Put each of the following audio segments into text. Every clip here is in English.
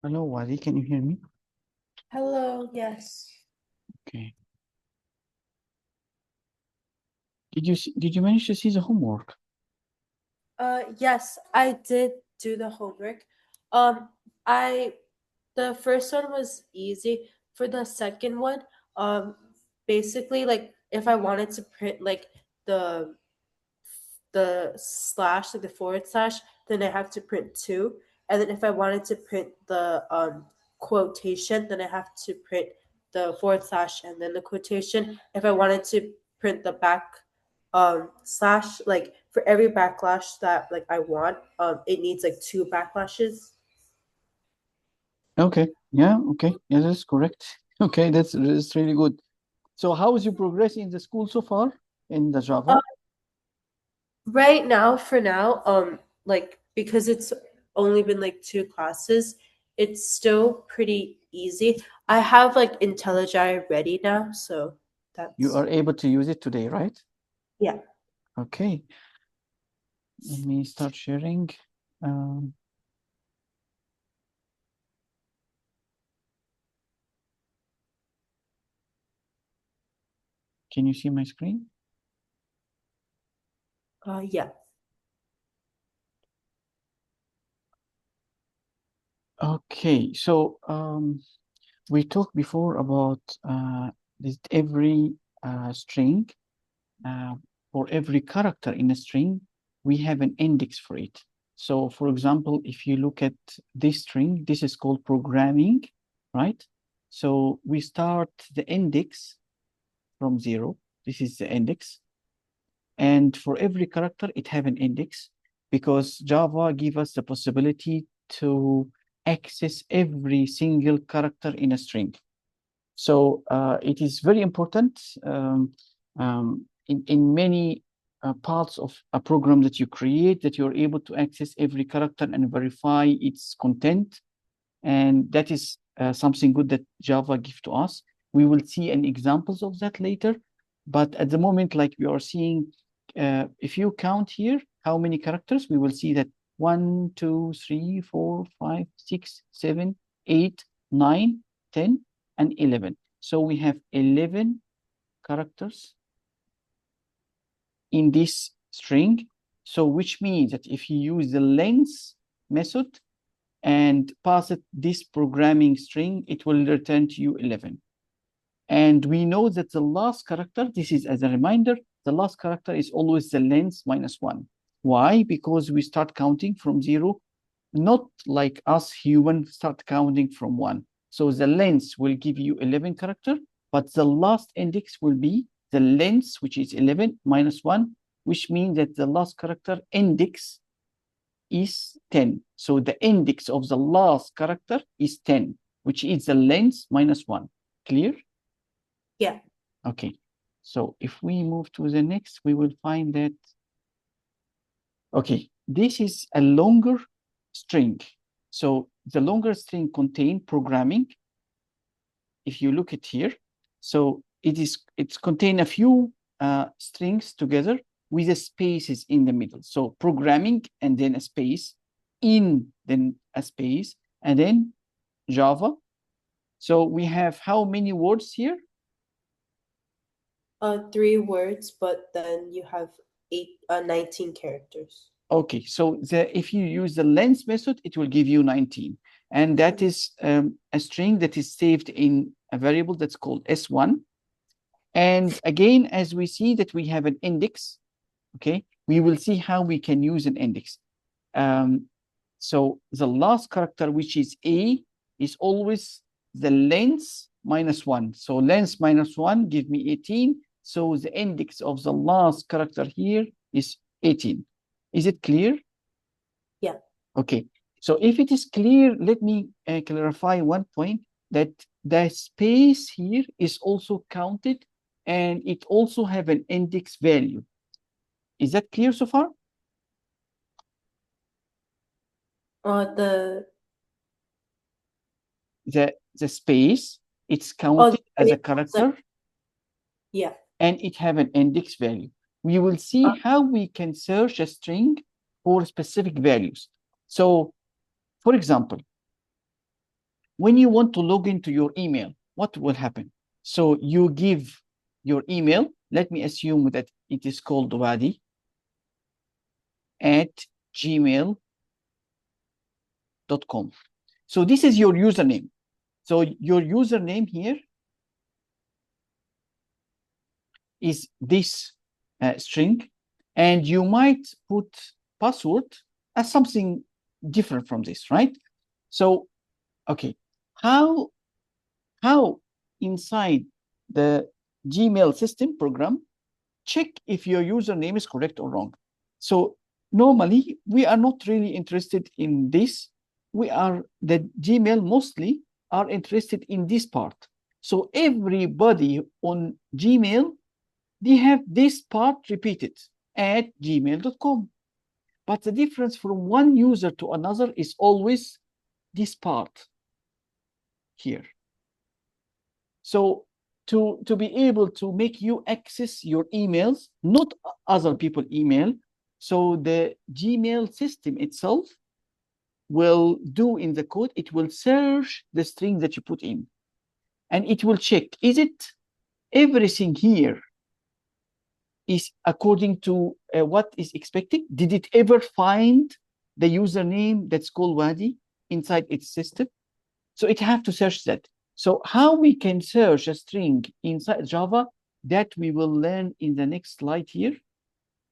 Hello, Waddy, can you hear me? Hello, yes. Okay. Did you manage to see the homework? Yes, I did do the homework. Um, I the first one was easy. For the second one, um, basically like if I wanted to print like the the slash, like the forward slash, then I have to print two. And then if I wanted to print the quotation, then I have to print the forward slash and then the quotation. If I wanted to print the back slash, like for every backlash that like I want, it needs like two backlashes. Okay. Yeah, okay. Yeah, that's correct. Okay, that's really good. So how is your progress in the school so far in the Uh, Java? right now, for now, like because it's only been like two classes, it's still pretty easy. I have like IntelliJ ready now, so You that's are able to use it today, right? yeah. Okay. Let me start sharing. Um, can you see my screen? Yeah. Okay, so we talked before about this every string. Uh, for every character in a string, we have an index for it. So, for example, if you look at this string, this is called programming, right? So we start the index from 0. This is the index. And for every character, it have an index because Java give us the possibility to access every single character in a string. So it is very important in many parts of a program that you create that you're able to access every character and verify its content. And that is something good that Java give to us. We will see an examples of that later. But at the moment, like we are seeing, if you count here, how many characters, we will see that 1, 2, 3, 4, 5, 6, 7, 8, 9, 10, and 11. So we have 11 characters in this string. So which means that if you use the length method and pass it this programming string, it will return to you 11. And we know that the last character, this is as a reminder, the last character is always the length minus 1. Why? Because we start counting from 0, not like us humans start counting from 1. So the length will give you 11 character, but the last index will be the length, which is 11 minus 1, which means that the last character index is 10. So the index of the last character is 10, which is the length minus 1. Clear? Yeah. Okay. So if we move to the next, we will find that, okay, this is a longer string. So the longer string contain programming. If you look at here, so it's contain a few strings together with the spaces in the middle. So programming and then a space, in then a space, and then Java. So we have how many words here? Three words, but then you have 19 characters. Okay, so if you use the length method, it will give you 19. And that is a string that is saved in a variable that's called S1. And again, as we see that we have an index, okay, we will see how we can use an index. So the last character, which is A, is always the length minus 1. So length minus 1 give me 18. So the index of the last character here is 18. Is it clear? Yeah. Okay. So if it is clear, let me clarify one point that the space here is also counted and it also have an index value. Is that clear so far? The The space, it's oh counted as a the, character yeah. and it have an index value. We will see Uh, how we can search a string for specific values. So, for example, When you want to log into your email, what will happen? So you give your email. Let me assume that it is called Waddy at gmail.com. So this is your username. So your username here is this string, and you might put password as something different from this, right? So, okay, how inside the Gmail system program check if your username is correct or wrong? So normally we are not really interested in this. The Gmail mostly are interested in this part. So everybody on Gmail, they have this part repeated at gmail.com. But the difference from one user to another is always this part here. So to be able to make you access your emails, not other people email, so the Gmail system itself will do in the code, it will search the string that you put in. And it will check, is it everything here is according to what is expected? Did it ever find the username that's called Waddy inside its system? So it have to search that. So how we can search a string inside Java, that we will learn in the next slide here.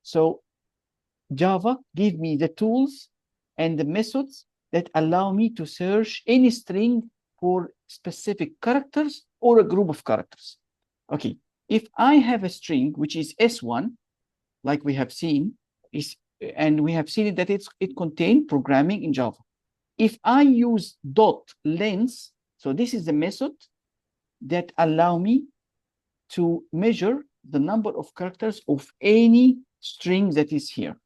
So Java give me the tools and the methods that allow me to search any string for specific characters or a group of characters. Okay, if I have a string which is S1, like we have seen, and we have seen that it contains programming in Java. If I use .length, so this is the method that allow me to measure the number of characters of any string that is here.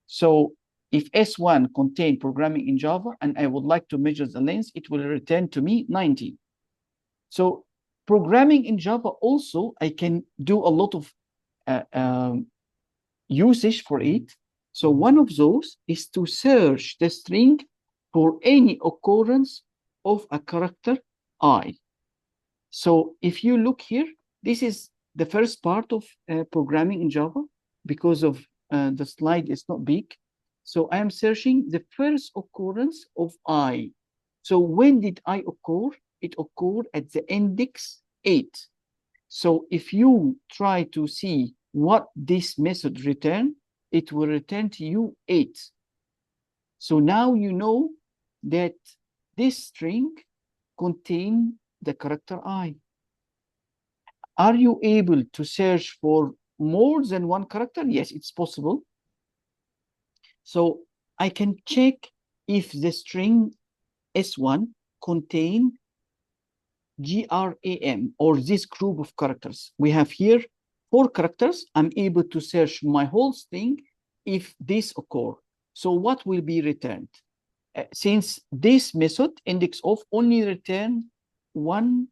So if S1 contain programming in Java and I would like to measure the length, it will return to me 19. So programming in Java also, I can do a lot of usage for it. So one of those is to search the string for any occurrence of a character I. So if you look here, this is the first part of programming in Java because of the slide is not big. So I am searching the first occurrence of I. So when did I occur? It occurred at the index 8. So if you try to see what this method return, it will return to you 8. So now you know that this string contains the character I. Are you able to search for more than one character? Yes, it's possible. So I can check if the string S1 contain GRAM or this group of characters. We have here 4 characters. I'm able to search my whole string if this occur. So what will be returned? Since this method indexOf only return one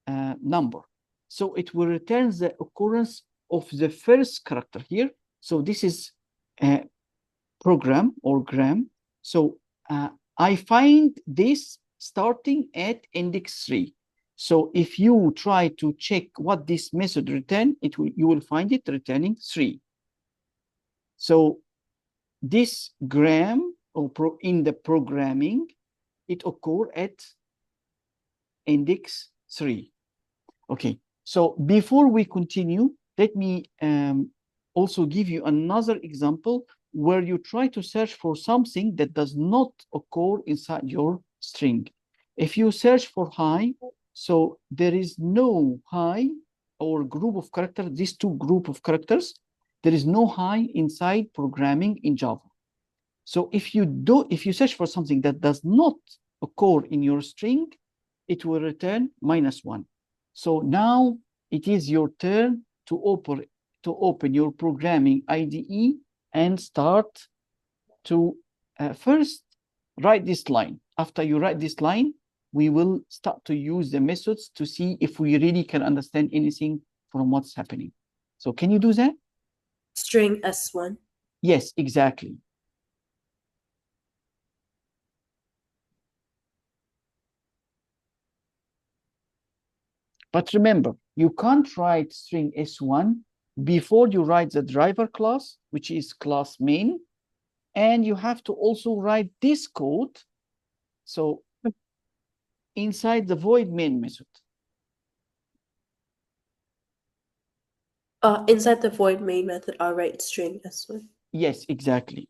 number, so it will return the occurrence of the first character here. So this is program or gram. So I find this starting at index 3. So if you try to check what this method return, you will find it returning 3. So this gram or in the programming, it occur at index 3. Okay, so before we continue, let me also give you another example where you try to search for something that does not occur inside your string. If you search for high, so there is no high or group of characters, these two group of characters, there is no high inside programming in Java. So if you search for something that does not occur in your string, it will return -1. So now it is your turn to open your programming IDE and start to first write this line. After you write this line, we will start to use the methods to see if we really can understand anything from what's happening. So can you do that? String S1. Yes, exactly. But remember, you can't write string S1 before you write the driver class, which is class main. And you have to also write this code. So inside the void main method. Inside the void main method, I'll write string S1. Yes, exactly.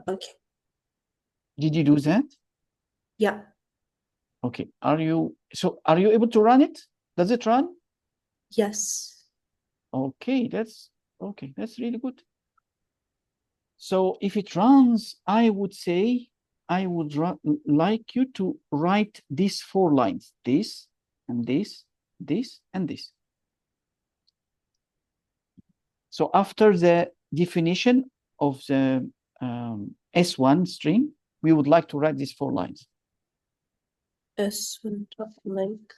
Okay. Did you do that? Yeah. Okay. Are you able to run it? Does it run? Yes. Okay, that's really good. So if it runs, I would say I would like you to write these 4 lines, this and this, this and this. So after the definition of the S1 string, we would like to write these 4 lines. S1 dot length.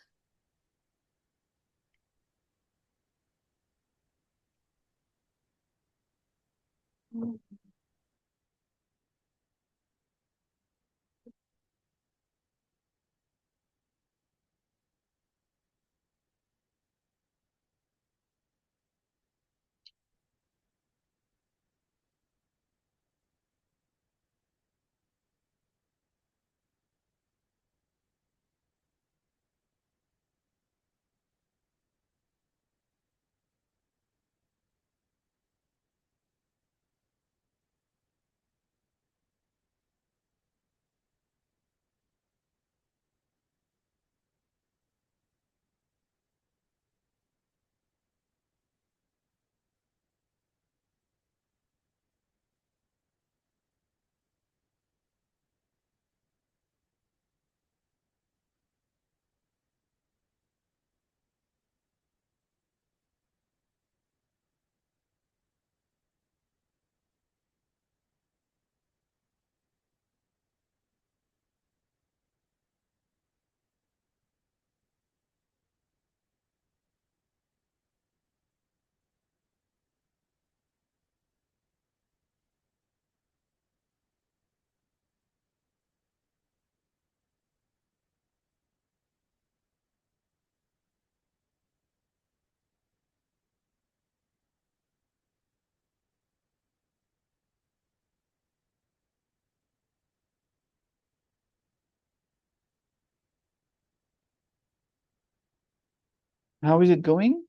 How is it going?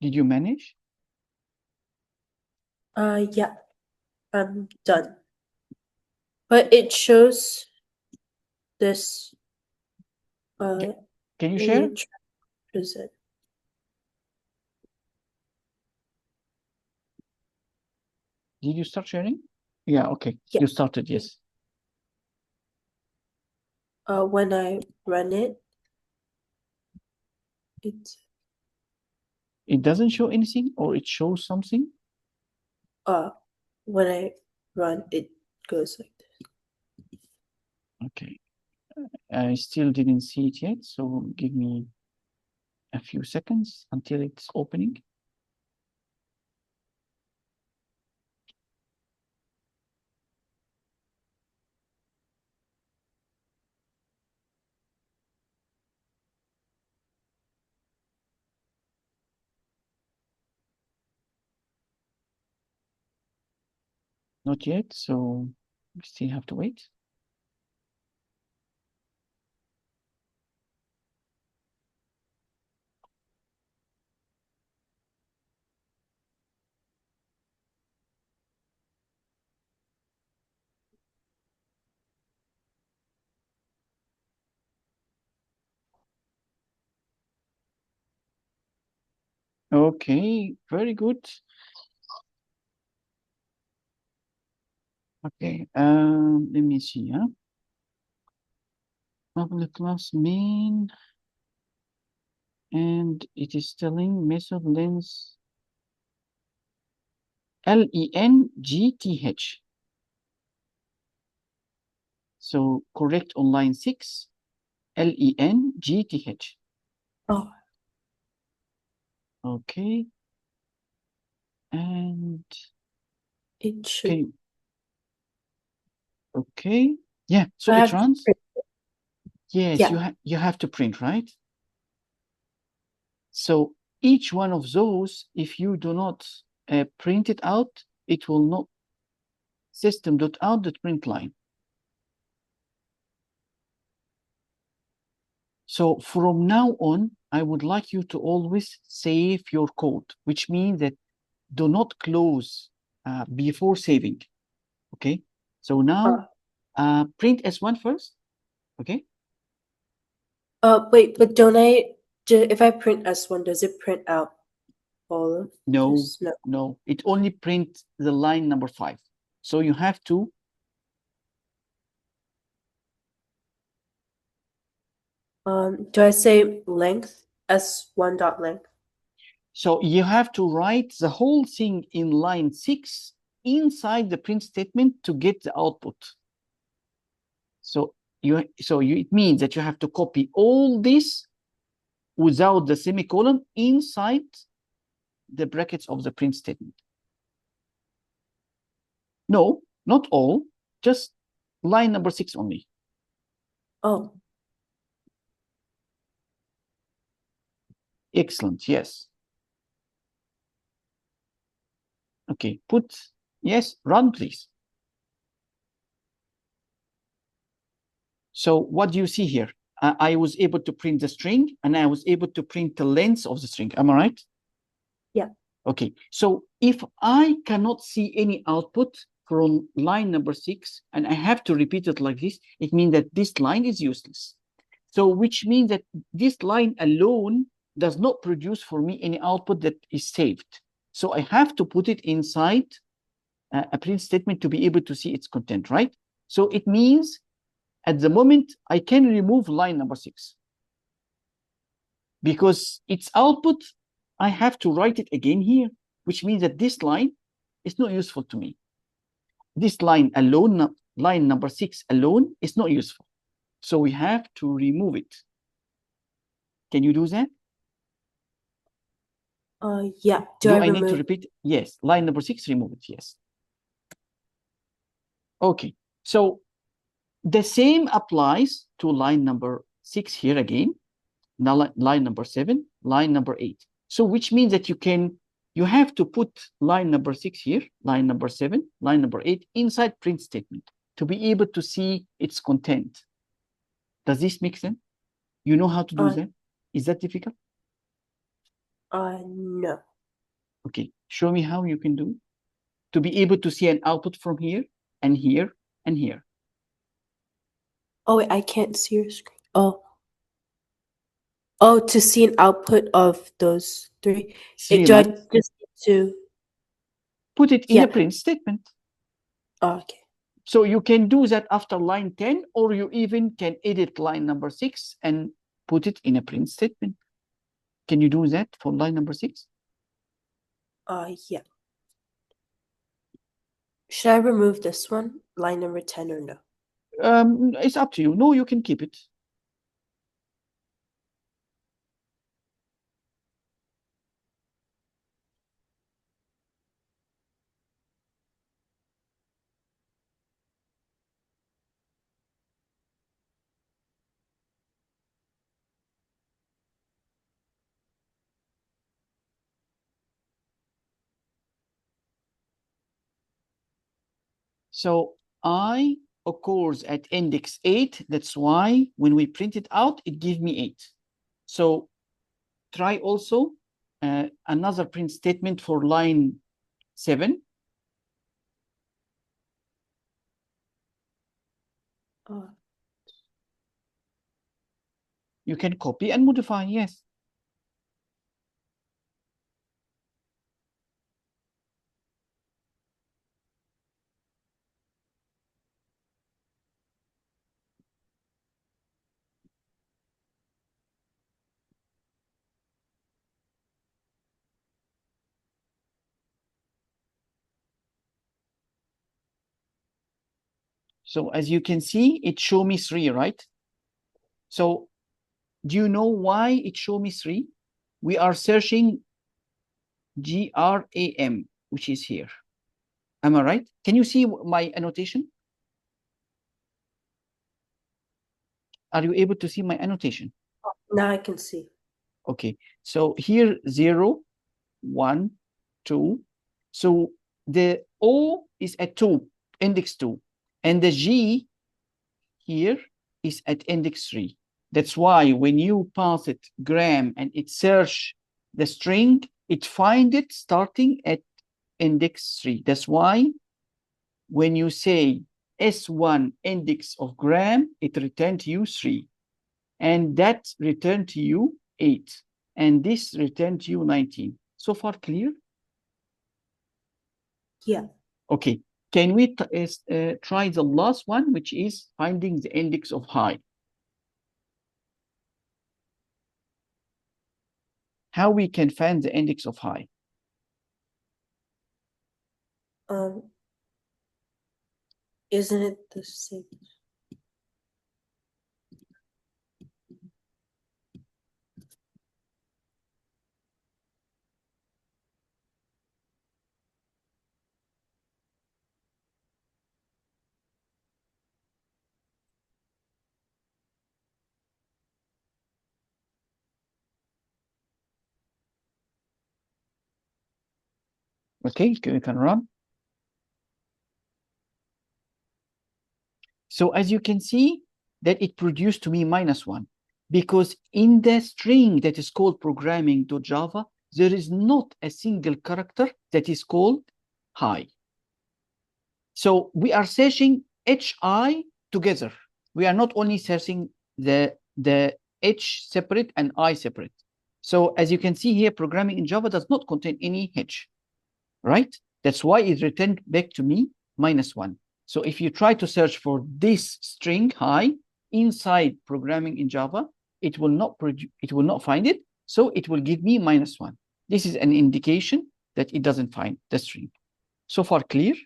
Did you manage? Yeah, I'm done. But it shows this Can you share? present. Did you start sharing? Yeah, okay. Yeah. You started, yes. When I run it, It doesn't show anything or it shows something? when I run, it goes like this. Okay. I still didn't see it yet, so give me a few seconds until it's opening. Not yet, so we still have to wait. Okay, very good. Okay, let me see, huh? Public class main, and it is telling method length length. So correct on line 6. Length. Oh, Okay. And it should. can you, okay. Yeah, so I it have to runs. print. Yes, Yeah. you have to print, right? So each one of those, if you do not print it out, it will not system.out.println. So from now on, I would like you to always save your code, which means that do not close before saving. Okay. So now print S1 first. Okay. Wait, but don't if I print S1, does it print out all of No, this? No. no, it only prints the line number 5. So you have to Do I say length? S1 dot length. so you have to write the whole thing in line 6 inside the print statement to get the output. So it means that you have to copy all this without the semicolon inside the brackets of the print statement. No, not all, just line number 6 only. Oh. Excellent, yes. Okay, yes, run, please. So what do you see here? I was able to print the string and I was able to print the length of the string. Am I right? Yeah. Okay, so if I cannot see any output from line number 6 and I have to repeat it like this, it means that this line is useless. So which means that this line alone does not produce for me any output that is saved. So I have to put it inside a print statement to be able to see its content, right? So it means at the moment I can remove line number 6 because its output, I have to write it again here, which means that this line is not useful to me. This line alone, line number 6 alone, is not useful. So we have to remove it. Can you do that? Yeah. Do I need to repeat? Yes. Line number 6, remove it. Yes. Okay. So the same applies to line number 6 here again. Now line number 7, line number 8. So which means that you have to put line number 6 here, line number 7, line number 8 inside print statement to be able to see its content. Does this make sense? You know how to do that? Is that difficult? No. Okay, show me how you can do to be able to see an output from here and here and here. Oh, wait, I can't see your screen. Oh. Oh, to see an output of those 3. Do I Lines. just need to Put it in a print statement. Okay. So you can do that after line 10, or you even can edit line number 6 and put it in a print statement. Can you do that for line number 6? Yeah. Should I remove this one, line number 10, or no? It's up to you. No, you can keep it. So I occurs at index 8. That's why when we print it out, it gives me 8. So try also another print statement for line 7. You can copy and modify, yes. So as you can see, it show me 3, right? So do you know why it showed me 3? We are searching GRAM, which is here. Am I right? Can you see my annotation? Are you able to see my annotation? Now I can see. Okay, so here 0, 1, 2. So the O is at 2, index 2, and the G here is at index 3. That's why when you pass it gram and it search the string, it find it starting at index 3. That's why when you say S1 index of gram, it return to you 3. And that return to you 8. And this return to you 19. So far clear? Yeah. Okay. Can we try the last one, which is finding the index of high? How we can find the index of high? Isn't it the same? Okay, we can run. So as you can see that it produced to me -1, because in the string that is called programming.java, there is not a single character that is called high. So we are searching HI together. We are not only searching the H separate and I separate. So as you can see here, programming in Java does not contain any H, right? That's why it returned back to me -1. So if you try to search for this string high inside programming in Java, it will not find it. So it will give me -1. This is an indication that it doesn't find the string. So far clear?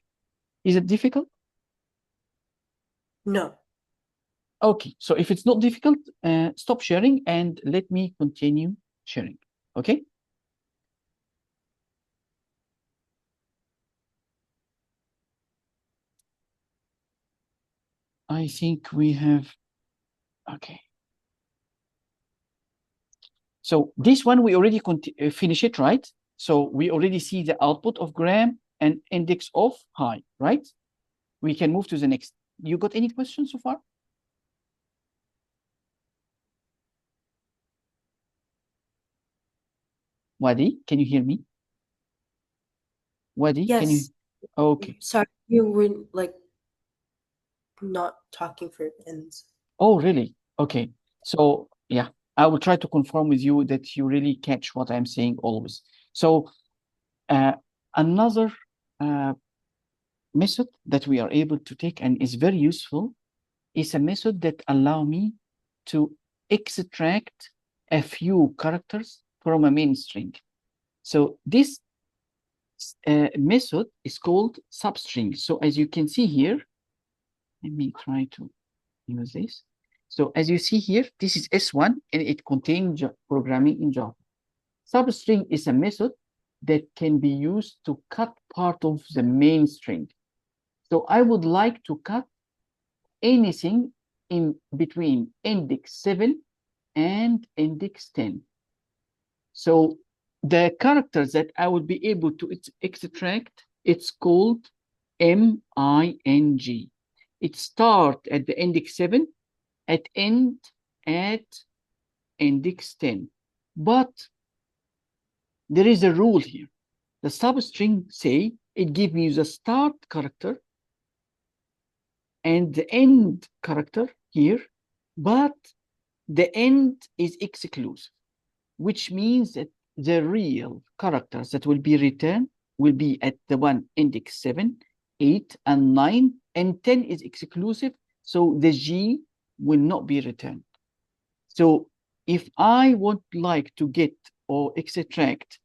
Is it difficult? No. Okay, so if it's not difficult, stop sharing and let me continue sharing. Okay? I think we have, okay. So this one, we already finish it, right? So we already see the output of gram and index of high, right? We can move to the next. You got any questions so far? Waddy, can you hear me? Waddy, Yes. can you? Okay. Sorry, you were like not talking for ends. Oh, really? Okay. So yeah, I will try to confirm with you that you really catch what I'm saying always. So another method that we are able to take and is very useful is a method that allow me to extract a few characters from a main string. So this method is called substring. So as you can see here, let me try to use this. So as you see here, this is S1 and it contains programming in Java. Substring is a method that can be used to cut part of the main string. So I would like to cut anything in between index 7 and index 10. So the characters that I would be able to extract, it's called MING. It starts at the index 7, at end at index 10. But there is a rule here. The substring say it gives me the start character and the end character here, but the end is exclusive, which means that the real characters that will be returned will be at the one index 7, 8, and 9, and 10 is exclusive, so the G will not be returned. So if I would like to get or extract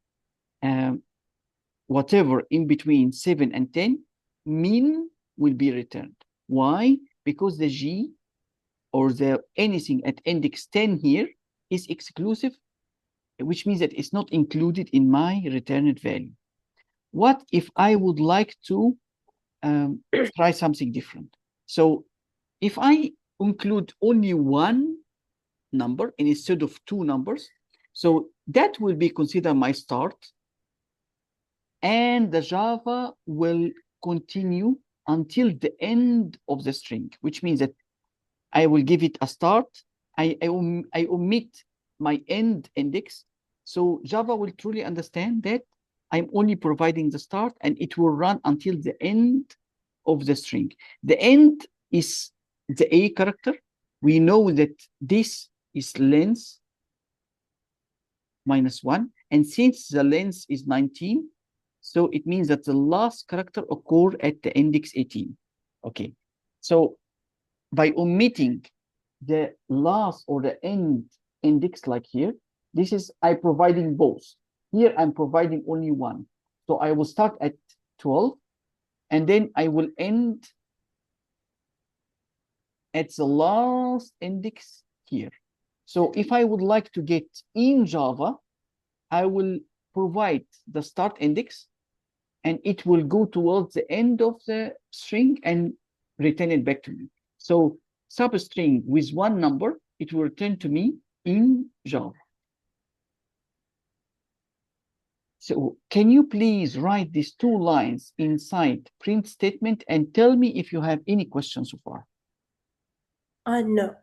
whatever in between 7 and 10, min will be returned. Why? Because the G or the anything at index 10 here is exclusive, which means that it's not included in my returned value. What if I would like to try something different? So if I include only one number instead of two numbers, so that will be considered my start, and the Java will continue until the end of the string, which means that I will give it a start. I omit my end index. So Java will truly understand that I'm only providing the start, and it will run until the end of the string. The end is the A character. We know that this is length -1. And since the length is 19, so it means that the last character occur at the index 18. Okay. So by omitting the last or the end index like here, this is I providing both. Here I'm providing only one. So I will start at 12 and then I will end at the last index here. So if I would like to get in Java, I will provide the start index and it will go towards the end of the string and return it back to me. So substring with one number, it will return to me in Java. So can you please write these two lines inside print statement and tell me if you have any questions so far? No.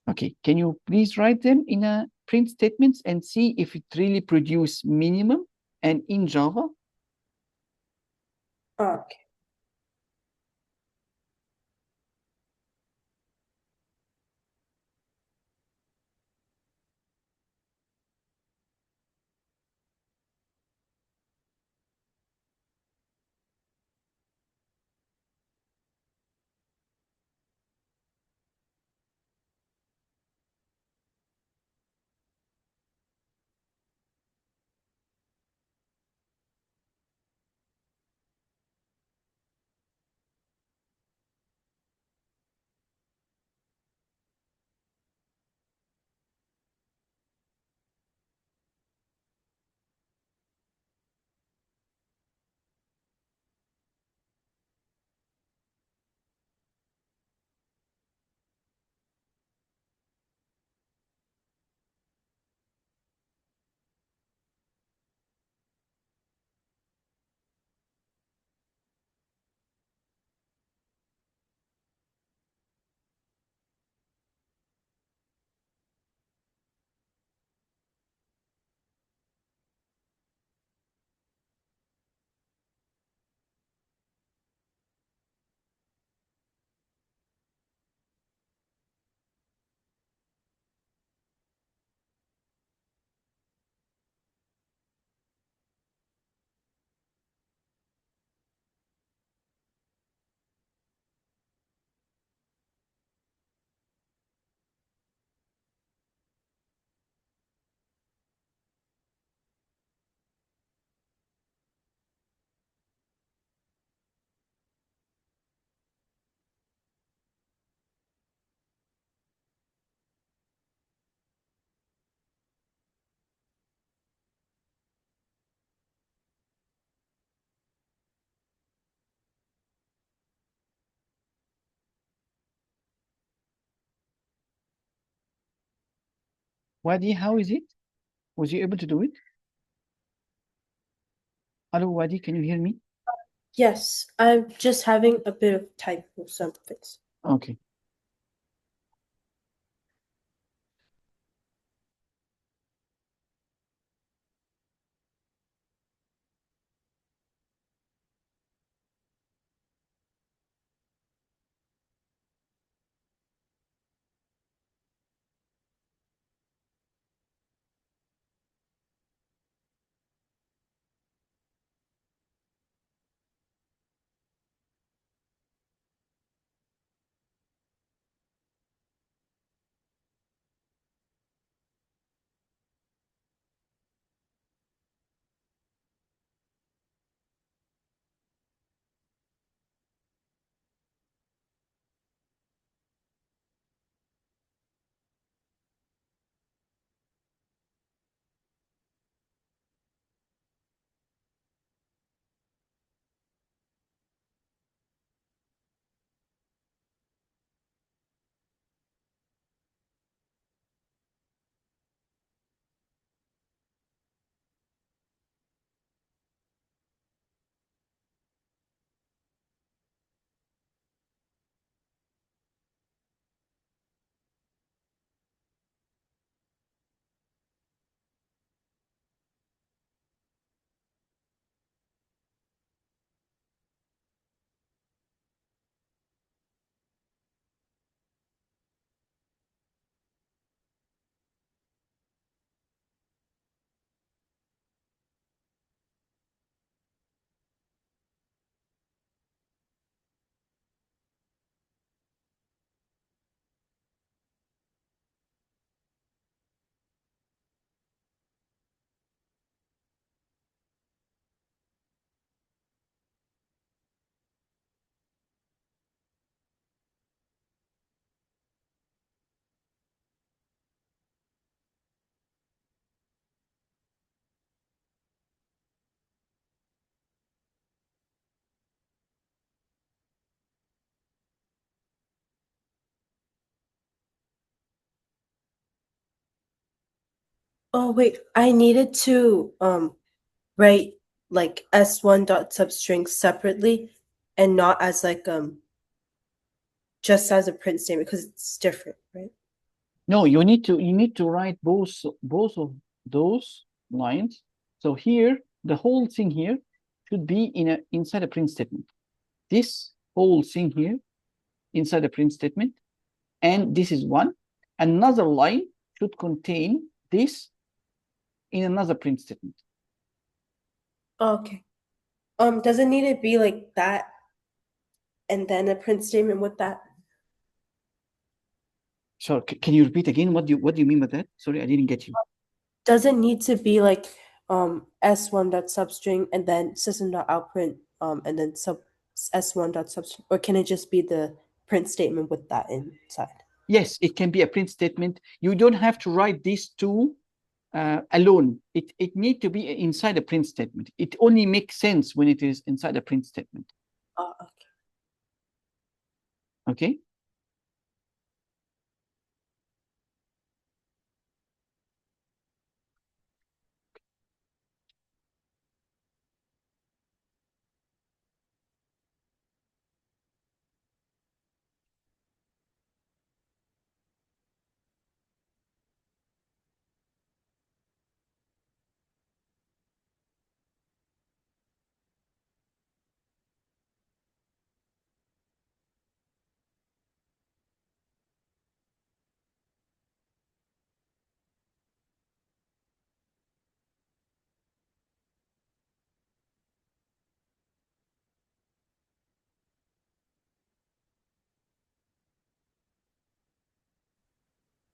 Okay, can you please write them in a print statements and see if it really produce minimum and in Java? Okay. Wadi, how is it? Was you able to do it? Hello, Wadi, can you hear me? Yes, I'm just having a bit of typo something. Okay. Oh wait, I needed to write like s1.substring separately and not as like just as a print statement because it's different, right? No, you need to write both of those lines. So here, the whole thing here should be inside a print statement. This whole thing here inside a print statement, and this is one. Another line should contain this in another print statement. Okay. Does it need to be like that and then a print statement with that? So can you repeat again? What do you mean by that? Sorry, I didn't get you. Does it need to be like s1.substring and then system.outprint and then s1.substring, or can it just be the print statement with that inside? Yes, it can be a print statement. You don't have to write these two alone. It needs to be inside a print statement. It only makes sense when it is inside a print statement. Okay. Okay.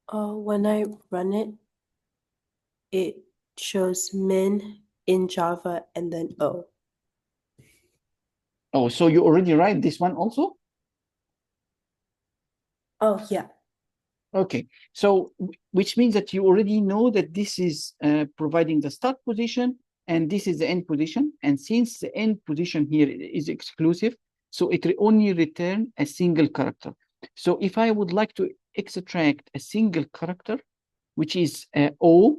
When I run it, it shows min in Java and then O. Oh, so you already write this one also? Oh yeah. Okay, so which means that you already know that this is providing the start position and this is the end position. And since the end position here is exclusive, so it only return a single character. So if I would like to extract a single character, which is O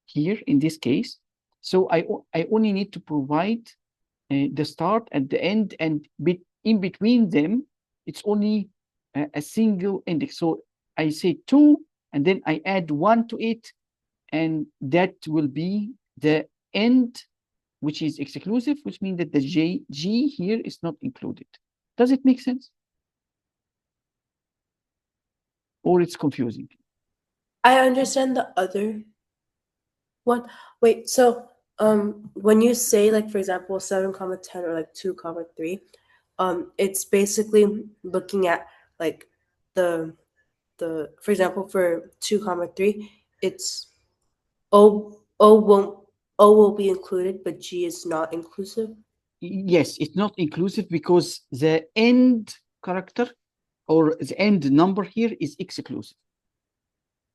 here in this case, so I only need to provide the start at the end, and in between them, it's only a single index. So I say 2, and then I add 1 to it, and that will be the end, which is exclusive, which means that the G here is not included. Does it make sense? Or it's confusing? I understand the other one. Wait, so when you say like for example 7, 10 or like 2, 3, it's basically looking at like the for example for 2, 3, it's O will be included, but G is not inclusive. Yes, it's not inclusive because the end character or the end number here is exclusive.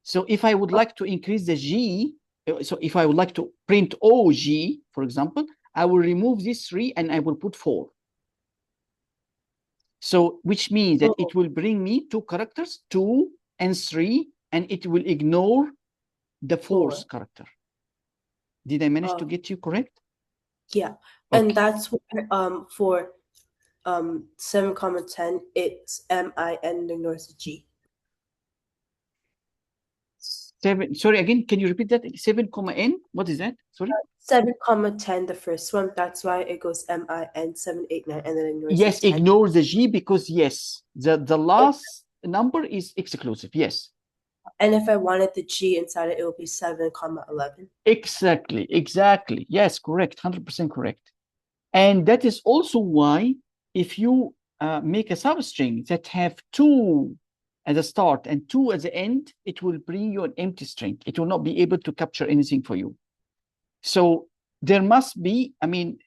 So if I would like to increase the G, so if I would like to print OG, for example, I will remove this 3 and I will put 4. So which means that it will bring me 2 characters, 2 and 3, and it will ignore the 4th character. Did I manage to get you correct? Yeah. And that's where for 7, 10, it's MIN ignores the G. 7, sorry, again, can you repeat that? 7, N, what is that? Sorry. 7, 10, the first one. That's why it goes MIN 7, 8, 9, and then ignores Yes, the 10. ignores the G because yes, the last number is exclusive. Yes. And if I wanted the G inside it, it would be 7, 11. Exactly. Yes, correct. 100% correct. And that is also why if you make a substring that have 2 at the start and 2 at the end, it will bring you an empty string. It will not be able to capture anything for you. So there must be, I mean,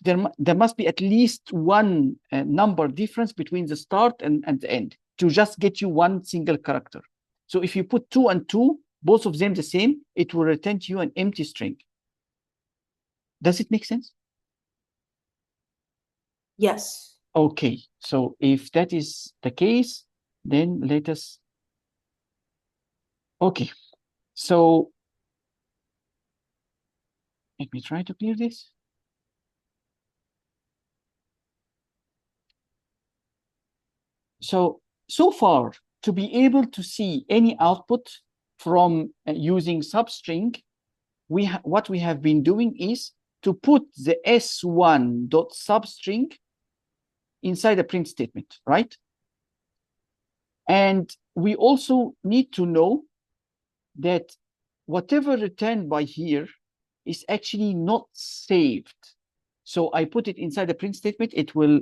there must be at least one number difference between the start and the end to just get you one single character. So if you put 2 and 2, both of them the same, it will return to you an empty string. Does it make sense? Yes. Okay, so if that is the case, then let us. Okay, so Let me try to clear this. So far, to be able to see any output from using substring, what we have been doing is to put the s1.substring inside a print statement, right? And we also need to know that whatever returned by here is actually not saved. So I put it inside the print statement. It will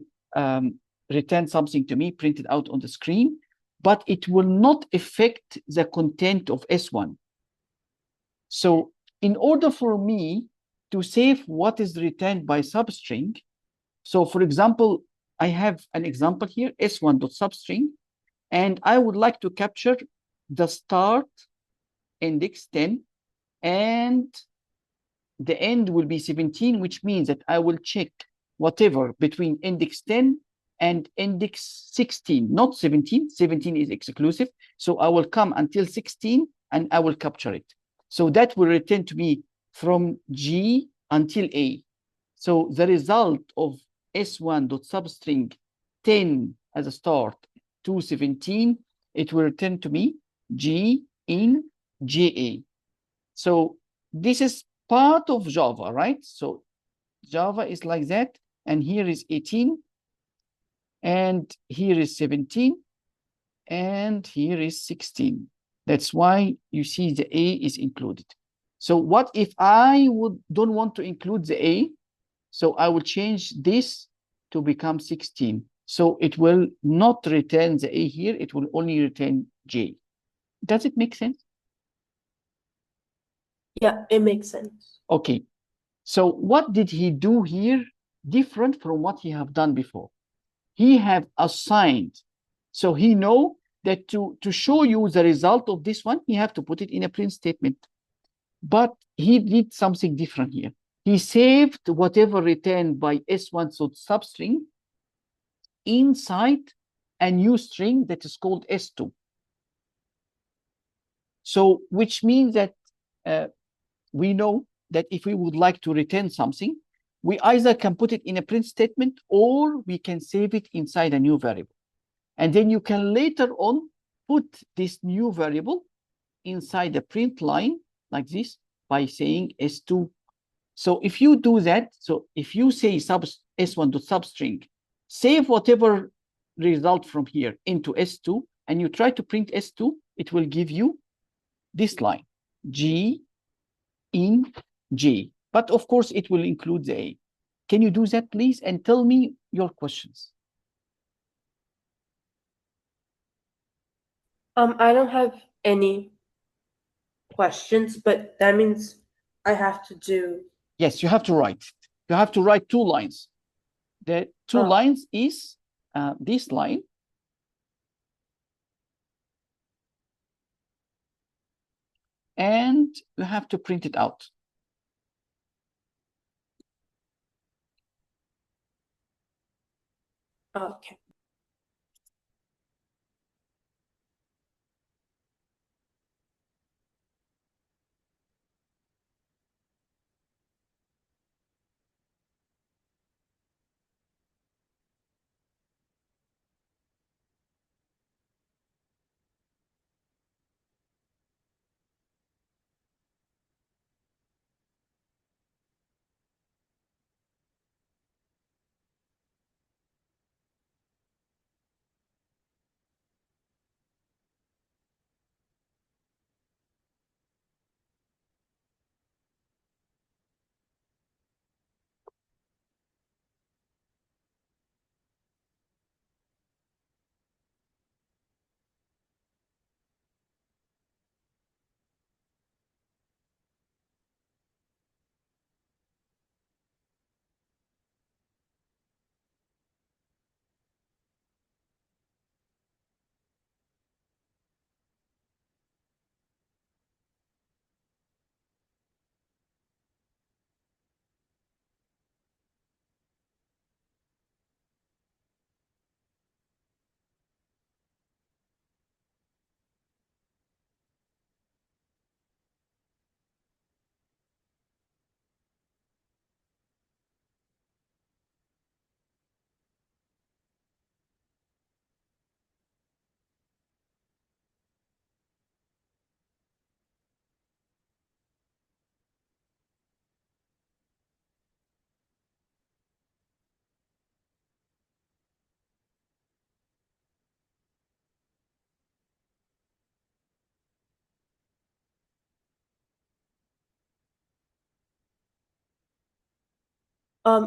return something to me printed out on the screen, but it will not affect the content of S1. So in order for me to save what is returned by substring, so for example, I have an example here, s1.substring, and I would like to capture the start index 10 and the end will be 17, which means that I will check whatever between index 10 and index 16, not 17. 17 is exclusive. So I will come until 16 and I will capture it. So that will return to me from G until A. So the result of s1.substring 10 as a start to 17, it will return to me G in JA. So this is part of Java, right? So Java is like that. And here is 18. And here is 17. And here is 16. That's why you see the A is included. So what if I don't want to include the A? So I will change this to become 16. So it will not return the A here. It will only return J. Does it make sense? Yeah, it makes sense. Okay. So what did he do here different from what he have done before? He have assigned. So he know that to show you the result of this one, he have to put it in a print statement. But he did something different here. He saved whatever returned by S1 substring inside a new string that is called S2. So which means that we know that if we would like to return something, we either can put it in a print statement or we can save it inside a new variable. And then you can later on put this new variable inside the print line like this by saying S2. So if you do that, so if you say S1.substring, save whatever result from here into S2, and you try to print S2, it will give you this line, G in J. But of course, it will include the A. Can you do that, please? And tell me your questions. I don't have any questions, but that means I have to do. Yes, you have to write. You have to write 2 lines. The 2 lines is this line. And you have to print it out. Okay.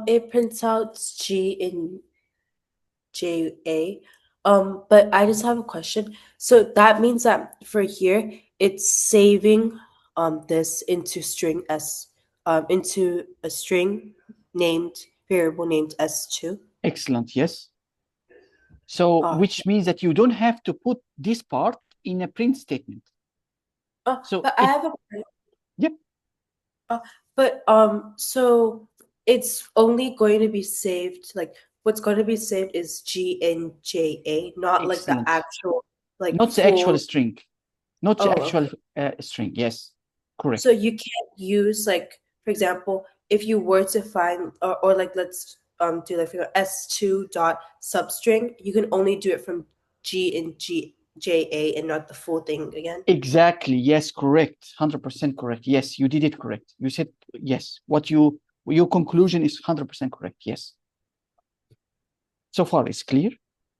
It prints out G in JA. But I just have a question. So that means that for here, it's saving this into string S into a string named variable named S2. Excellent. Yes. So, Uh, which means that you don't have to put this part in a print statement. So but I have a yep, so it's only going to be saved like what's going to be saved is G and JA, not like the excellent. actual like Not the actual full. string, not the Oh, actual okay. string. Yes, correct. So you can't use like, for example, if you were to find or like let's do like S2 dot substring, you can only do it from G and JA and not the full thing again. Exactly. Yes, correct. 100% correct. Yes, you did it correct. You said yes. Your conclusion is 100% correct. Yes. So far, it's clear.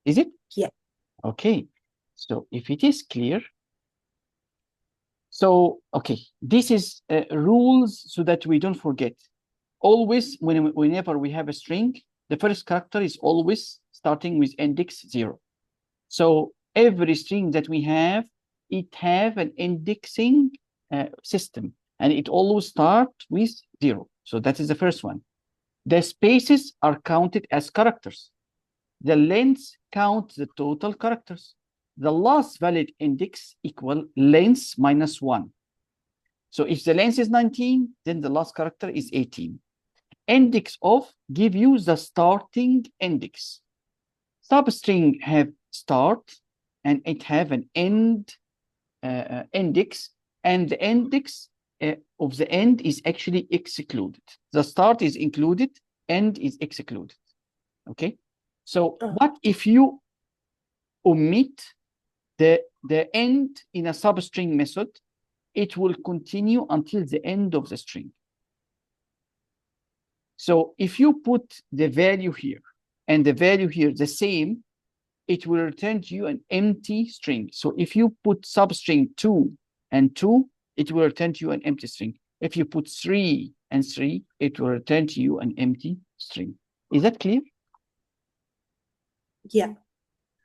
Is it? Yeah. Okay. So if it is clear, so okay, this is rules so that we don't forget. Always, whenever we have a string, the first character is always starting with index 0. So every string that we have, it have an indexing system, and it always start with 0. So that is the first one. The spaces are counted as characters. The length counts the total characters. The last valid index equal length minus 1. So if the length is 19, then the last character is 18. IndexOf give you the starting index. Substring have start and it have an end index, and the index of the end is actually excluded. The start is included, end is excluded. Okay. So what if you omit the end in a substring method? It will continue until the end of the string. So if you put the value here and the value here the same, it will return to you an empty string. So if you put substring 2 and 2, it will return to you an empty string. If you put 3 and 3, it will return to you an empty string. Is that clear? Yeah.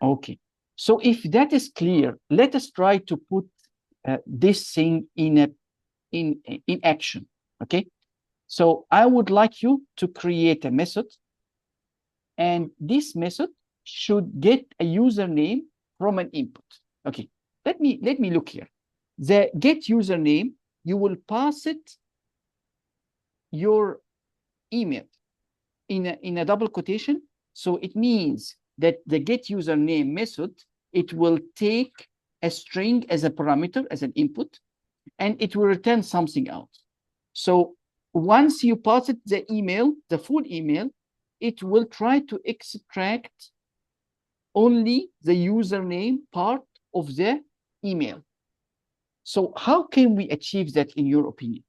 Okay. So if that is clear, let us try to put this thing in action. Okay. So I would like you to create a method, and this method should get a username from an input. Okay, let me look here. The get username, you will pass it your email in a double quotation. So it means that the get username method, it will take a string as a parameter, as an input, and it will return something else. So once you pass it the email, the full email, it will try to extract only the username part of the email. So how can we achieve that in your opinion?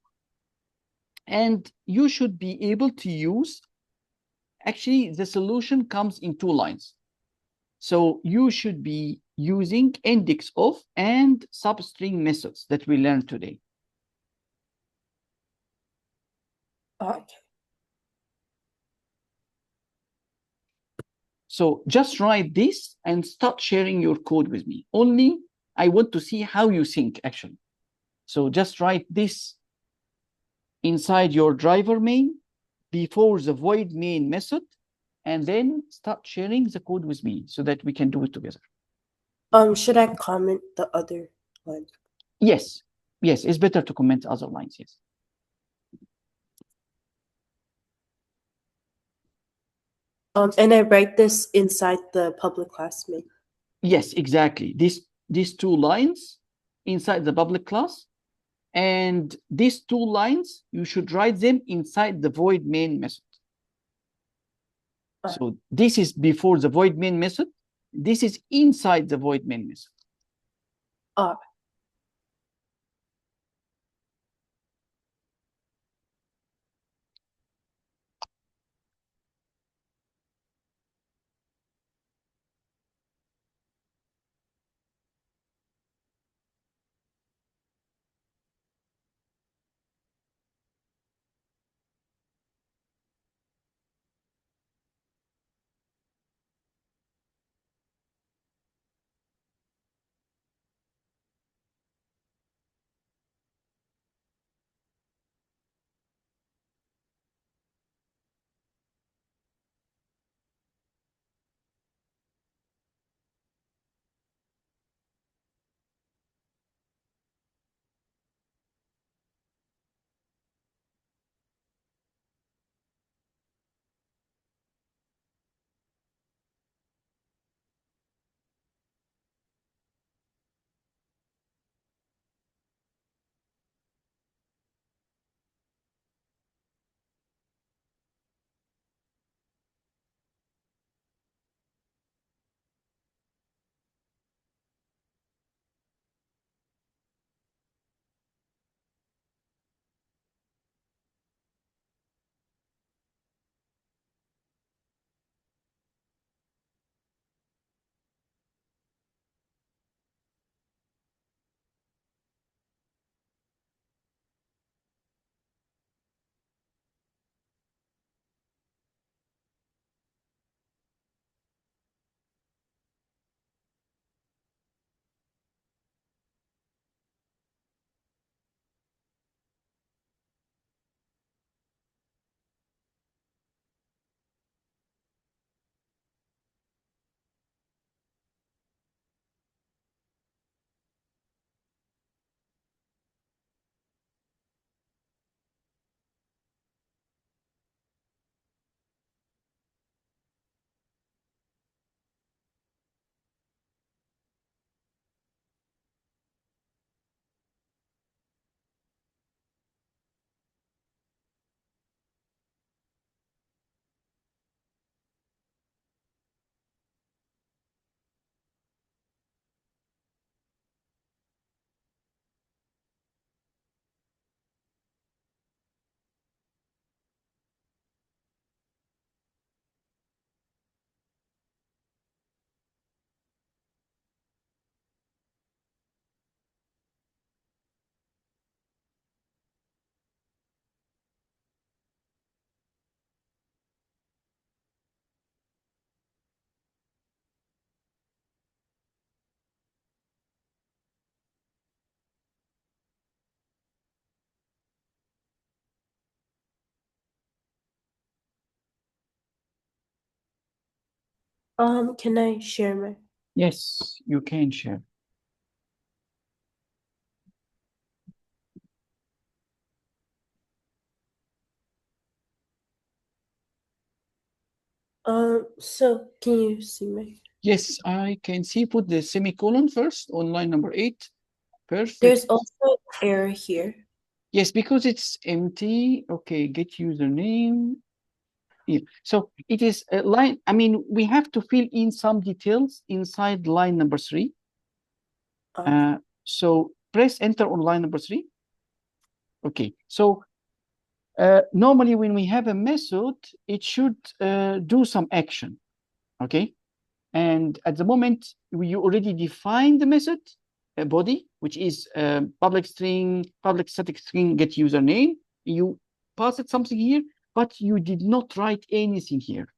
And you should be able to use, actually the solution comes in 2 lines. So you should be using indexOf and substring methods that we learned today. Okay. So just write this and start sharing your code with me. Only I want to see how you think actually. So just write this inside your driver main before the void main method, and then start sharing the code with me so that we can do it together. Should I comment the other one? Yes, yes, it's better to comment other lines, yes. And I write this inside the public class main. Yes, exactly. These 2 lines inside the public class, and these 2 lines, you should write them inside the void main method. So this is before the void main method. This is inside the void main method. Can I share my? Yes, you can share. So can you see my? Yes, I can see. Put the semicolon first on line number 8. Perfect. There's also error here. Yes, because it's empty. Okay, get username. Yeah. So it is a line. I mean, we have to fill in some details inside line number 3. So press enter on line number 3. Okay. So normally when we have a method, it should do some action. Okay. And at the moment, you already define the method body, which is public static string get username. You pass it something here, but you did not write anything here.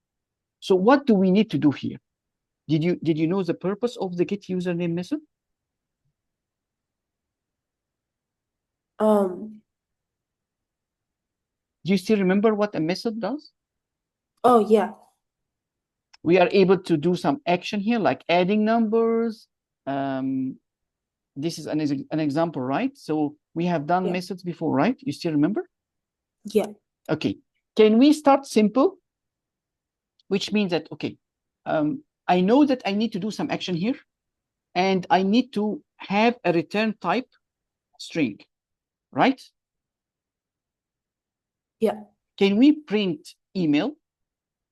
So what do we need to do here? Did you know the purpose of the get username method? Um. Do you still remember what a method does? Oh yeah. We are able to do some action here, like adding numbers. This is an example, right? So we have done Yeah. methods before, right? You still remember? Yeah. Okay. Can we start simple? Which means that, okay, I know that I need to do some action here, and I need to have a return type string, right? Yeah. Can we print email?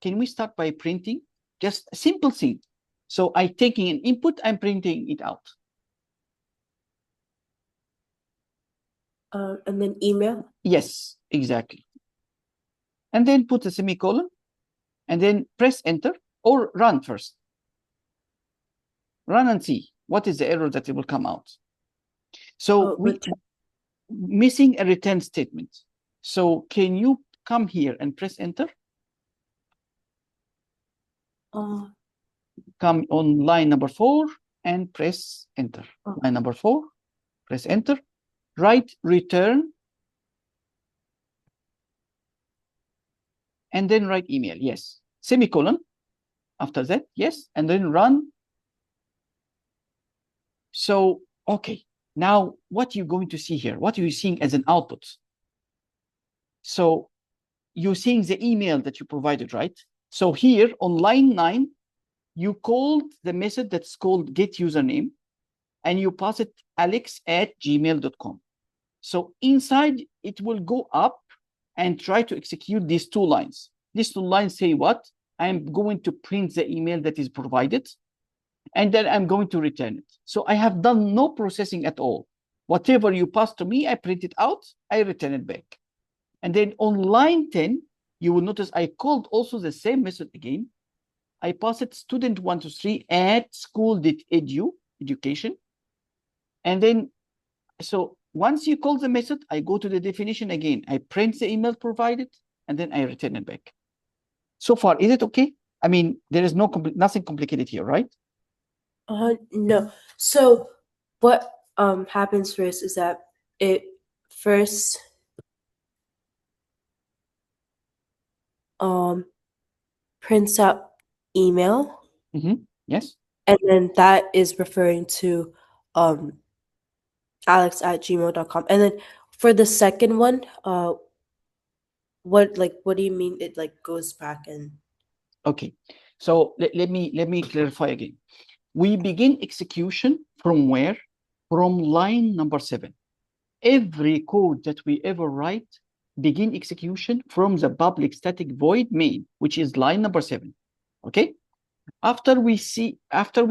Can we start by printing? Just a simple thing. So I taking an input, I'm printing it out. And then email? Yes, exactly. And then put a semicolon, and then press enter or run first. Run and see what is the error that it will come out. So we missing a return statement. So can you come here and press enter? Come on line number 4 and press enter. Line number 4, press enter. Write return and then write email. Yes. Semicolon. After that, yes. And then run. So, okay. Now, what are you going to see here? What are you seeing as an output? So, you're seeing the email that you provided, right? So here on line 9, you called the method that's called get username, and you pass it alex@gmail.com. So inside, it will go up and try to execute these 2 lines. These 2 lines say what? I'm going to print the email that is provided, and then I'm going to return it. So I have done no processing at all. Whatever you pass to me, I print it out, I return it back. And then on line 10, you will notice I called also the same method again. I pass it student123@school.edu, education. And then, so once you call the method, I go to the definition again. I print the email provided, and then I return it back. So far, is it okay? I mean, there is nothing complicated here, right? No. So what happens first is that it first prints out email. Yes. And then that is referring to alex@gmail.com. And then for the second one, what do you mean it goes back and okay? So let me clarify again. We begin execution from where? From line number 7. Every code that we ever write begin execution from the public static void main, which is line number 7. Okay. After we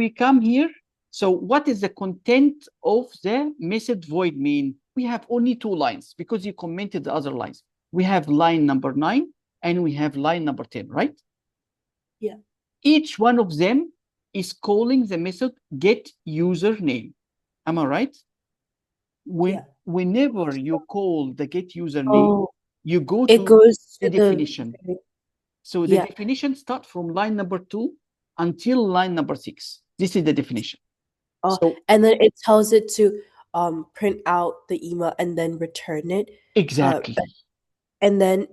come here, so what is the content of the method void main? We have only 2 lines because you commented the other lines. We have line number 9 and we have line number 10, right? Yeah. Each one of them is calling the method get username. Am I right? Whenever you call the get username, you go to the definition. So the definition starts from line number 2 until line number 6. This is the definition. And then it tells it to print out the email and then return it. Exactly. And then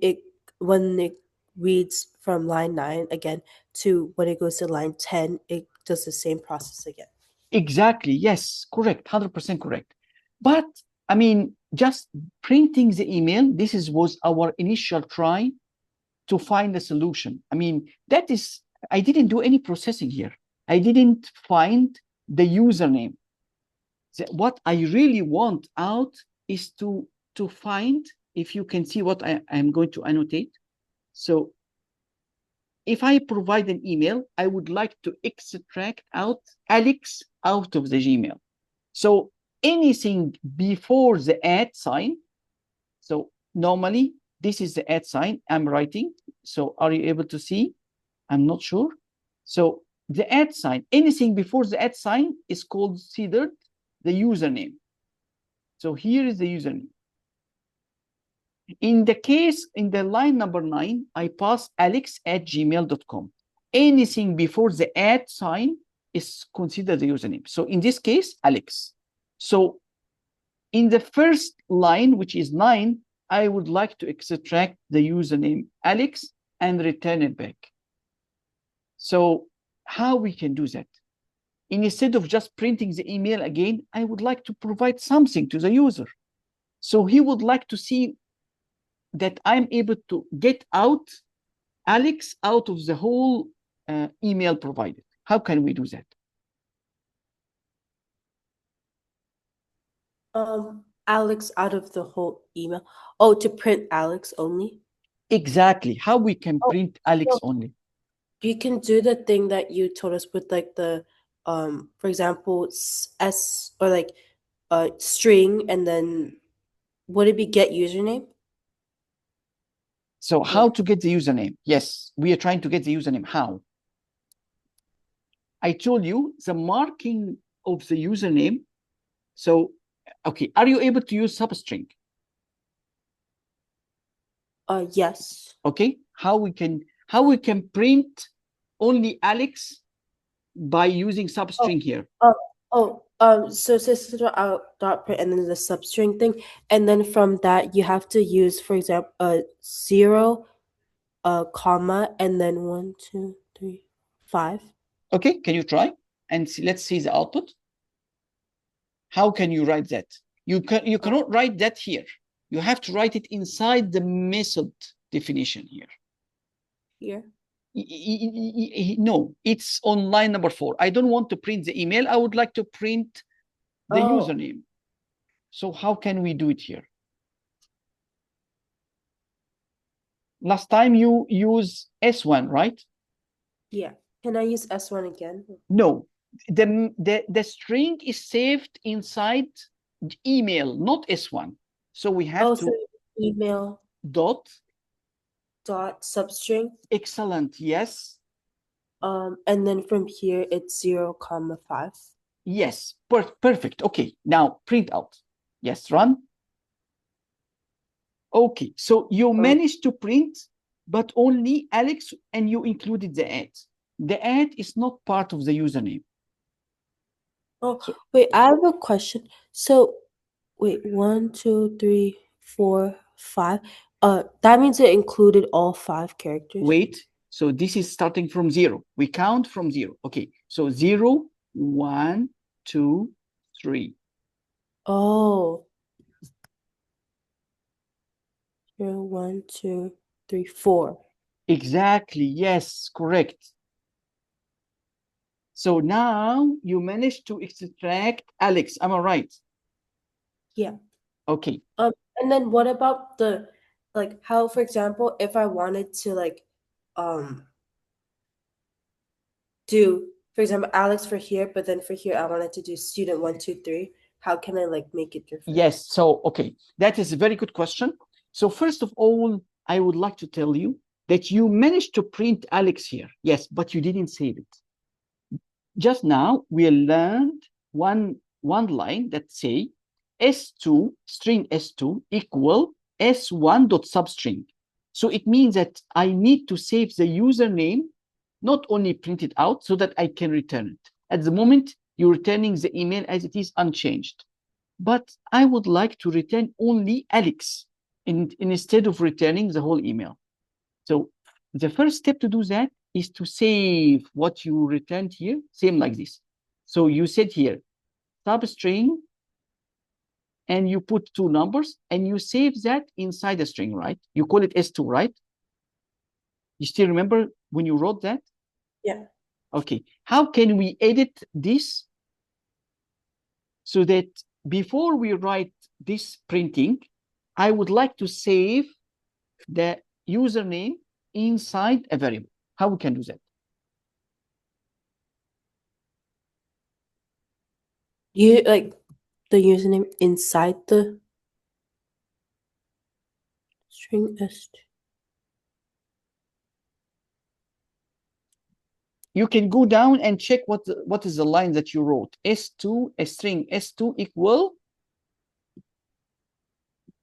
when it reads from line 9 again to when it goes to line 10, it does the same process again. Exactly. Yes, correct. 100% correct. But I mean, just printing the email, was our initial try to find a solution. I mean, I didn't do any processing here. I didn't find the username. What I really want out is to find, if you can see what I'm going to annotate. So if I provide an email, I would like to extract out Alex out of the Gmail. So anything before the @ so normally this is the @ I'm writing. So are you able to see? I'm not sure. So the @ anything before the @ is considered the username. So here is the username. In the line number 9, I pass alex@gmail.com. Anything before the @ is considered the username. So in this case, Alex. So in the first line, which is 9, I would like to extract the username Alex and return it back. So how we can do that? Instead of just printing the email again, I would like to provide something to the user. So he would like to see that I'm able to get out Alex out of the whole email provided. How can we do that? Alex out of the whole email. Oh, to print Alex only? Exactly. How we can print Alex so only. You can do the thing that you told us with like the for example, S or like string, and then would it be get username? So how to get the username? Yes, we are trying to get the username. How? I told you the marking of the username. So, okay, are you able to use substring? Yes. Okay, how we can print only Alex by using substring here? So system dot print and then the substring thing, and then from that you have to use, for example, 0, comma, and then 1, 2, 3, 5. Okay, can you try and see, let's see the output. How can you write that? You cannot write that here. You have to write it inside the method definition here. Here? No, it's on line number 4. I don't want to print the email. I would like to print the username. So how can we do it here? Last time you use S1, right? Yeah. Can I use S1 again? No, the string is saved inside email, not S1. So we have to email dot substring. Excellent. Yes. And then from here it's 0, comma 5. Yes. Perfect. Okay. Now print out. Yes. Run. Okay. So you managed to print, but only Alex, and you included the @ The @ is not part of the username. Oh, wait, I have a question. So, wait, 1, 2, 3, 4, 5. That means it included all 5 characters. Wait. So this is starting from 0. We count from 0. Okay. So 0, 1, 2, 3. Oh. 0, 1, 2, 3, 4. Exactly. Yes. Correct. So now you managed to extract Alex. Am I right? Yeah. Okay. And then what about the, like, how, for example, if I wanted to do, for example, Alex for here, but then for here I wanted to do student 1, 2, 3. How can I like make it different? Yes. So, okay, that is a very good question. So first of all, I would like to tell you that you managed to print Alex here. Yes, but you didn't save it. Just now, we learned one line that say S2, string S2 equal S1 dot substring. So it means that I need to save the username, not only print it out so that I can return it. At the moment, you're returning the email as it is unchanged. But I would like to return only Alex instead of returning the whole email. So the first step to do that is to save what you returned here, same like this. So you said here, substring, and you put two numbers, and you save that inside the string, right? You call it S2, right? You still remember when you wrote that? Yeah. Okay. How can we edit this so that before we write this printing, I would like to save the username inside a variable? How we can do that? You like the username inside the string S2. You can go down and check what is the line that you wrote. S2, a string S2 equal.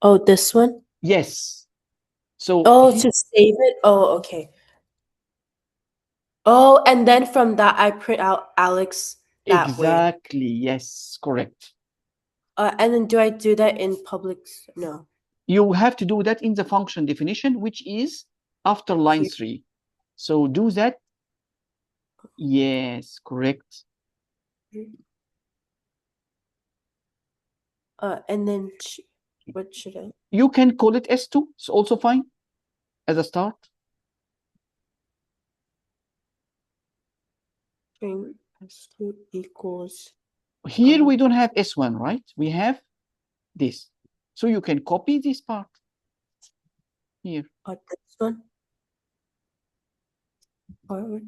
Oh, this one? Yes. So to save it? Oh, okay. Oh, and then from that I print out Alex that way. exactly, yes, correct. And then do I do that in public? No. You have to do that in the function definition, which is after line Here. 3. So do that. Yes, correct. And then what should I? You can call it S2. It's also fine as a start. String S2 equals. Here we don't have S1, right? We have this. So you can copy this part here. This one. Forward.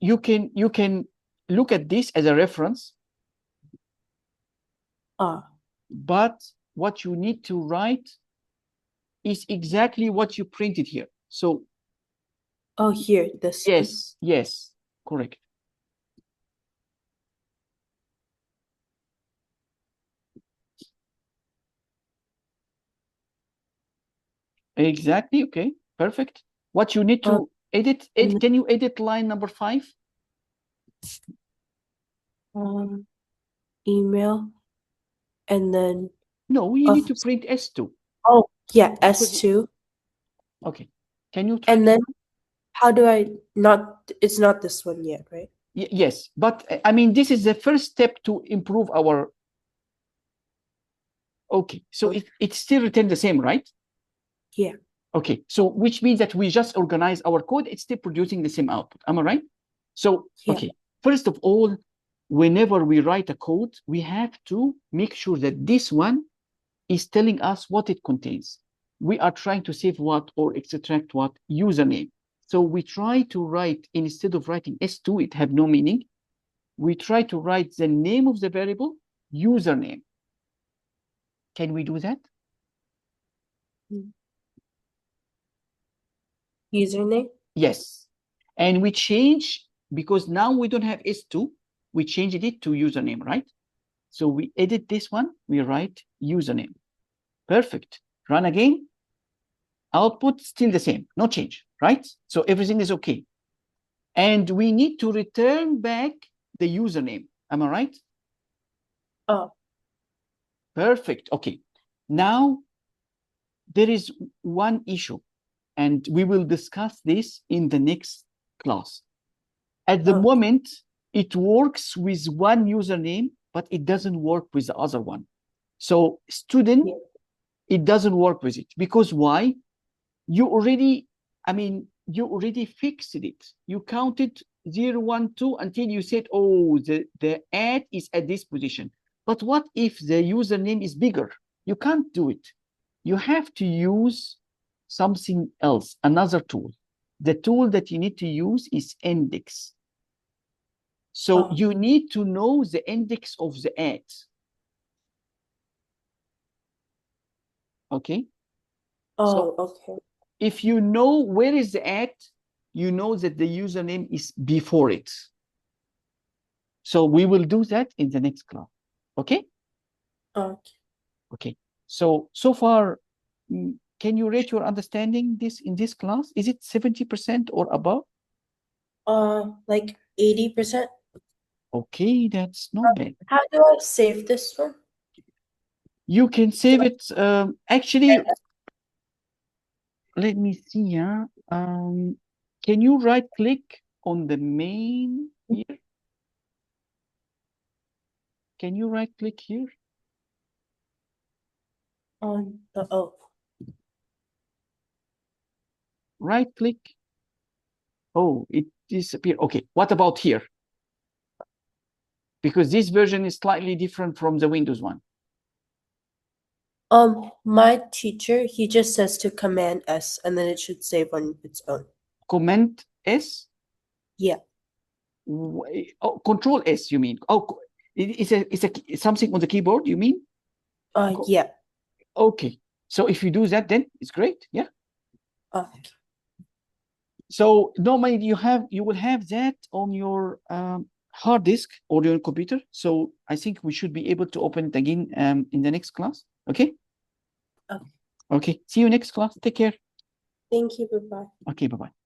You can look at this as a reference. But what you need to write is exactly what you printed here. So here, this one. Yes, correct. Exactly, okay, perfect. What you need to edit, can you edit line number 5? Email, and then no, you need to print S2. Oh, yeah, S2. Okay, can you try? And then how do I not? It's not this one yet, right? Yes, but I mean, this is the first step to improve our. Okay, so it still retains the same, right? Yeah. Okay, so which means that we just organize our code, it's still producing the same output. Am I right? So, okay, first of all, whenever we write a code, we have to make sure that this one is telling us what it contains. We are trying to save what or extract what? Username. So we try to write, instead of writing S2, it have no meaning. We try to write the name of the variable, username. Can we do that? Username? Yes. And we change, because now we don't have S2, we changed it to username, right? So we edit this one, we write username. Perfect. Run again. Output still the same, no change, right? So everything is okay. And we need to return back the username. Am I right? Oh. Perfect. Okay. Now, there is one issue, and we will discuss this in the next class. At the moment, it works with one username, but it doesn't work with the other one. So student, it doesn't work with it. Because why? You already fixed it. You counted 0, 1, 2 until you said, oh, the ad is at this position. But what if the username is bigger? You can't do it. You have to use something else, another tool. The tool that you need to use is index. So you need to know the index of the ad. Okay? Okay. If you know where is the ad, you know that the username is before it. So we will do that in the next class. Okay? Okay. So far, can you rate your understanding in this class? Is it 70% or above? Like 80%. Okay, that's not bad. How do I save this one? You can save it. Actually, let me see. Yeah. Can you right click on the main here? Can you right click here? On the O. Right click. Oh, it disappeared. Okay, what about here? Because this version is slightly different from the Windows one. My teacher, he just says to Command S and then it should save on its own. Command S? Yeah. Oh, Control S, you mean? Oh, it's something on the keyboard, you mean? Yeah. Okay. So if you do that, then it's great. Yeah. Okay. So normally you will have that on your hard disk or your computer. So I think we should be able to open it again in the next class. Okay. Okay. Okay. See you next class. Take care. Thank you. Bye-bye. Okay. Bye-bye.